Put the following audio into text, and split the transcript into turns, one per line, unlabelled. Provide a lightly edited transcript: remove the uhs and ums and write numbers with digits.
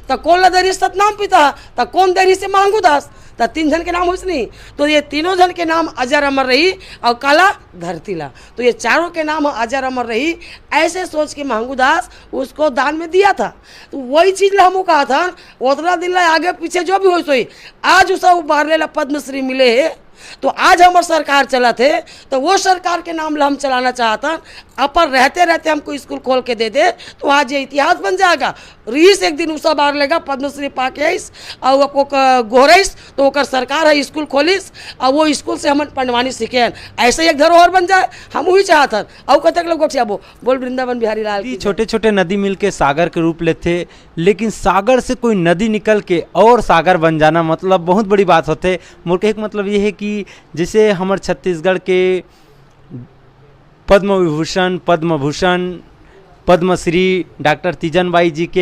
तो कौन ला दरी सतनाम पिता तो कौन दरी से मांगू दास तो 3 जन के नाम हो नहीं। तो ये तीनों जन के नाम अजर अमर रही और काला धरती ला, तो ये चारों के नाम अजर अमर रही। ऐसे सोच के मांगू दास उसको दान में दिया था। तो वही चीज़ ला हमको कहा था उतना दिन ला आगे पीछे जो भी हो सोई आज उसे बाहर ला पद्मश्री मिले है। तो आज हमारे सरकार चला थे तो वो सरकार के नाम ला हम चलाना चाहता अपन रहते रहते हमको स्कूल खोल के दे दे तो आज ये इतिहास बन जाएगा। रीस एक दिन उसा बार लेगा पद्मश्री पाके आइस और गोरइस तो ओकर सरकार है स्कूल खोलिस और वो स्कूल से हम पंडवानी सीखे ऐसे एक धरोहर बन जाए हम वही चाहता। और कतक लोग बोल वृंदावन बिहारी लाल की
छोटे छोटे नदी मिलके सागर के रूप लेते, लेकिन सागर से कोई नदी निकल के और सागर बन जाना मतलब बहुत बड़ी बात होते। मोर के एक मतलब ये है कि जैसे हमारे छत्तीसगढ़ के पद्म विभूषण पद्मभूषण पद्मश्री डॉक्टर तीजन बाई जी के